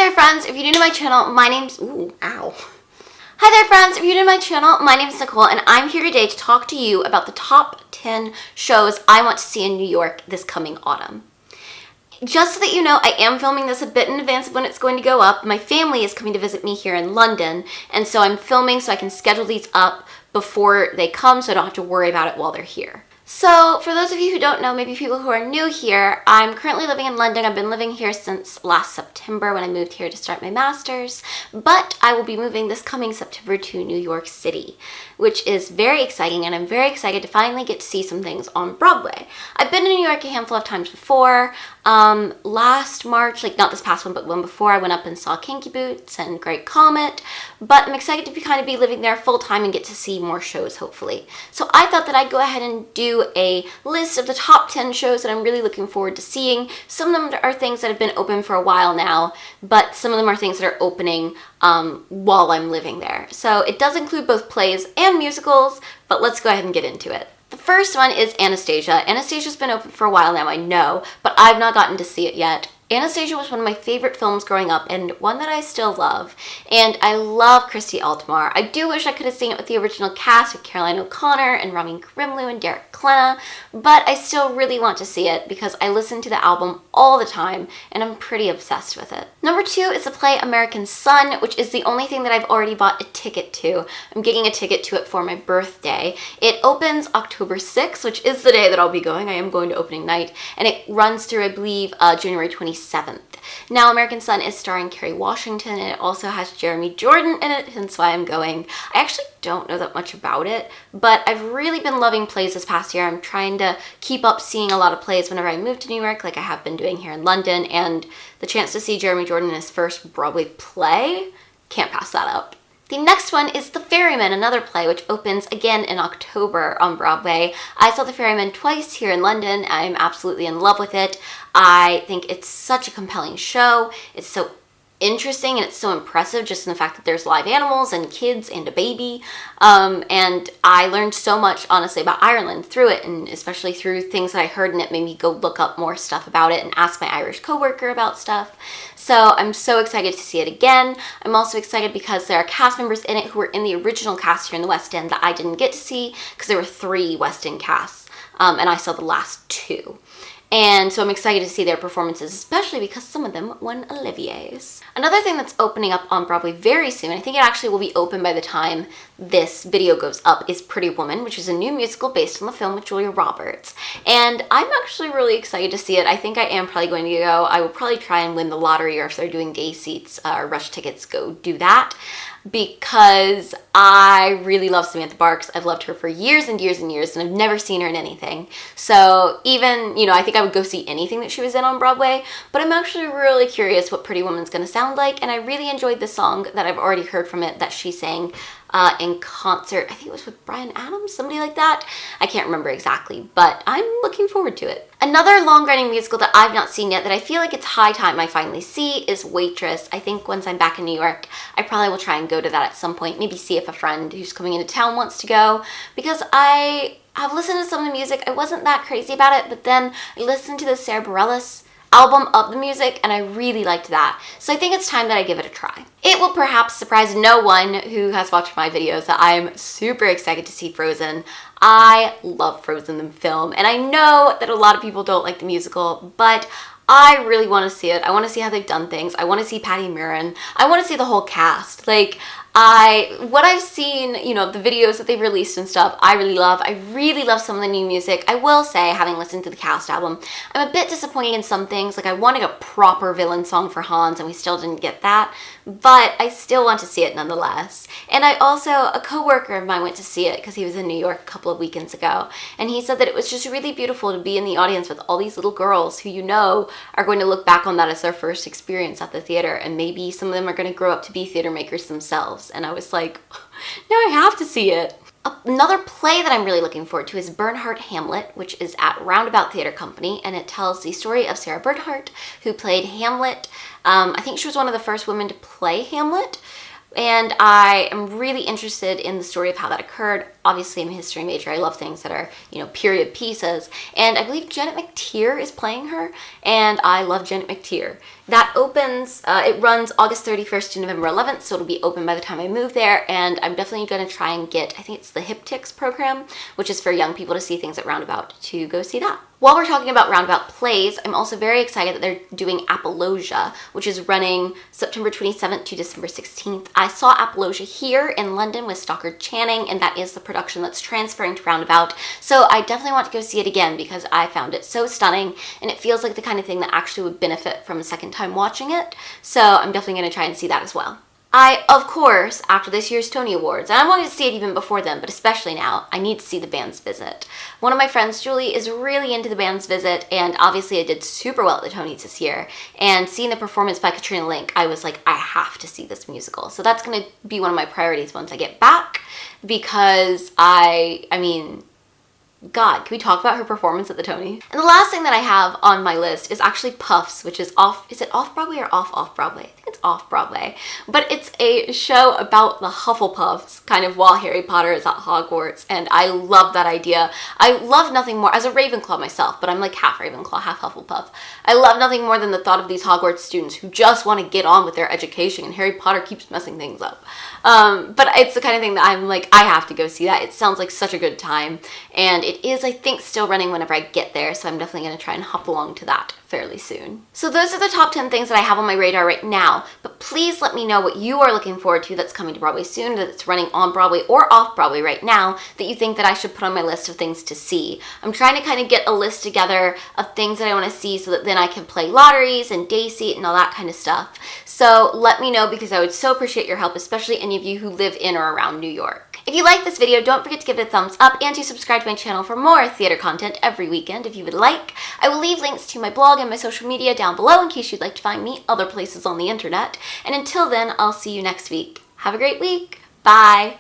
there friends, if you're new to my channel, my name's, Hi there friends, if you're new to my channel, my name is Nicole and I'm here today to talk to you about the top 10 shows I want to see in New York this coming autumn. Just so that you know, I am filming this a bit in advance of when it's going to go up. My family is coming to visit me here in London, and so I'm filming so I can schedule these up before they come so I don't have to worry about it while they're here. So, for those of you who don't know, maybe people who are new here, I'm currently living in London. I've been living here since last September when I moved here to start my master's, but I will be moving this coming September to New York City, which is very exciting, and I'm very excited to finally get to see some things on Broadway. I've been to New York a handful of times before. Last March, like not this past one, but one before, I went up and saw Kinky Boots and Great Comet, but I'm excited to kind of be living there full time and get to see more shows, hopefully. So I thought that I'd go ahead and do a list of the top 10 shows that I'm really looking forward to seeing. Some of them are things that have been open for a while now, but some of them are things that are opening while I'm living there. So it does include both plays and musicals, but let's go ahead and get into it. The first one is Anastasia. Anastasia's been open for a while now, I know, but I've not gotten to see it yet. Anastasia was one of my favorite films growing up and one that I still love. And I love Christy Altomare. I do wish I could have seen it with the original cast with Caroline O'Connor and Ramin Karimloo and Derek Klena, but I still really want to see it because I listen to the album all the time and I'm pretty obsessed with it. Number 2 is the play American Son, which is the only thing that I've already bought a ticket to. I'm getting a ticket to it for my birthday. It opens October 6th, which is the day that I'll be going. I am going to opening night, and it runs through, I believe, January 27th. Now, American Son is starring Kerry Washington, and it also has Jeremy Jordan in it, hence why I'm going. I actually don't know that much about it, but I've really been loving plays this past year. I'm trying to keep up seeing a lot of plays whenever I move to New York, like I have been doing here in London, and the chance to see Jeremy Jordan in his first Broadway play, can't pass that up. The next one is The Ferryman, another play which opens again in October on Broadway. I saw The Ferryman twice here in London. I'm absolutely in love with it. I think it's such a compelling show. It's so interesting and it's so impressive just in the fact that there's live animals and kids and a baby. And I learned so much, honestly, about Ireland through it, and especially through things that I heard, and it made me go look up more stuff about it and ask my Irish coworker about stuff. So I'm so excited to see it again. I'm also excited because there are cast members in it who were in the original cast here in the West End that I didn't get to see because there were 3 West End casts, and I saw the last 2. And so I'm excited to see their performances, especially because some of them won Olivier's. Another thing that's opening up on Broadway very soon, I think it actually will be open by the time this video goes up, is Pretty Woman, which is a new musical based on the film with Julia Roberts. And I'm actually really excited to see it. I think I am probably going to go. I will probably try and win the lottery, or if they're doing day seats or rush tickets, go do that, because I really love Samantha Barks. I've loved her for years and years and years, and I've never seen her in anything. So even, you know, I think I would go see anything that she was in on Broadway, but I'm actually really curious what Pretty Woman's gonna sound like, and I really enjoyed the song that I've already heard from it that she sang in concert. I think it was with Bryan Adams, somebody like that. I can't remember exactly, but I'm looking forward to it. Another long-running musical that I've not seen yet that I feel like it's high time I finally see is Waitress. I think once I'm back in New York, I probably will try and go to that at some point, maybe see if a friend who's coming into town wants to go, because I've listened to some of the music. I wasn't that crazy about it, but then I listened to the Sarah Bareilles album of the music, and I really liked that. So I think it's time that I give it a try. It will perhaps surprise no one who has watched my videos that I'm super excited to see Frozen. I love Frozen the film, and I know that a lot of people don't like the musical, but I really want to see it. I want to see how they've done things. I want to see Patty Murin. I want to see the whole cast. Like, what I've seen, you know, the videos that they've released and stuff, I really love. I really love some of the new music. I will say, having listened to the cast album, I'm a bit disappointed in some things. Like, I wanted a proper villain song for Hans, and we still didn't get that, but I still want to see it nonetheless. And I also, a coworker of mine went to see it because he was in New York a couple of weekends ago, and he said that it was just really beautiful to be in the audience with all these little girls who, you know, are going to look back on that as their first experience at the theater, and maybe some of them are going to grow up to be theater makers themselves. And I was like, now I have to see it. Another play that I'm really looking forward to is Bernhardt Hamlet, which is at Roundabout Theatre Company, and it tells the story of Sarah Bernhardt, who played Hamlet. I think she was one of the first women to play Hamlet, and I am really interested in the story of how that occurred. Obviously, I'm a history major. I love things that are, you know, period pieces, and I believe Janet McTeer is playing her, and I love Janet McTeer. That opens, it runs August 31st to November 11th, so it'll be open by the time I move there, and I'm definitely going to try and get, I think it's the Hip Ticks program, which is for young people to see things at Roundabout, to go see that. While we're talking about Roundabout plays, I'm also very excited that they're doing Apologia, which is running September 27th to December 16th. I saw Apologia here in London with Stockard Channing, and that is the production that's transferring to Roundabout, so I definitely want to go see it again because I found it so stunning, and it feels like the kind of thing that actually would benefit from a second time watching it, so I'm definitely going to try and see that as well. I, of course, after this year's Tony Awards, and I wanted to see it even before then, but especially now, I need to see The Band's Visit. One of my friends, Julie, is really into The Band's Visit, and obviously it did super well at the Tonys this year, and seeing the performance by Katrina Lenk, I was like, I have to see this musical. So that's going to be one of my priorities once I get back, because I mean, God, can we talk about her performance at the Tony? And the last thing that I have on my list is actually Puffs, which is is it off-Broadway or off-Broadway? I think it's off-Broadway. But it's a show about the Hufflepuffs, kind of while Harry Potter is at Hogwarts, and I love that idea. I love nothing more, as a Ravenclaw myself, but I'm like half Ravenclaw, half Hufflepuff. I love nothing more than the thought of these Hogwarts students who just want to get on with their education, and Harry Potter keeps messing things up. But it's the kind of thing that I'm like, I have to go see that. It sounds like such a good time, and it is, I think, still running whenever I get there, so I'm definitely going to try and hop along to that fairly soon. So those are the top 10 things that I have on my radar right now, but please let me know what you are looking forward to that's coming to Broadway soon, that's running on Broadway or off Broadway right now, that you think that I should put on my list of things to see. I'm trying to kind of get a list together of things that I want to see so that then I can play lotteries and day seat and all that kind of stuff. So let me know, because I would so appreciate your help, especially any of you who live in or around New York. If you like this video, don't forget to give it a thumbs up and to subscribe to my channel for more theater content every weekend if you would like. I will leave links to my blog and my social media down below in case you'd like to find me other places on the internet. And until then, I'll see you next week. Have a great week. Bye.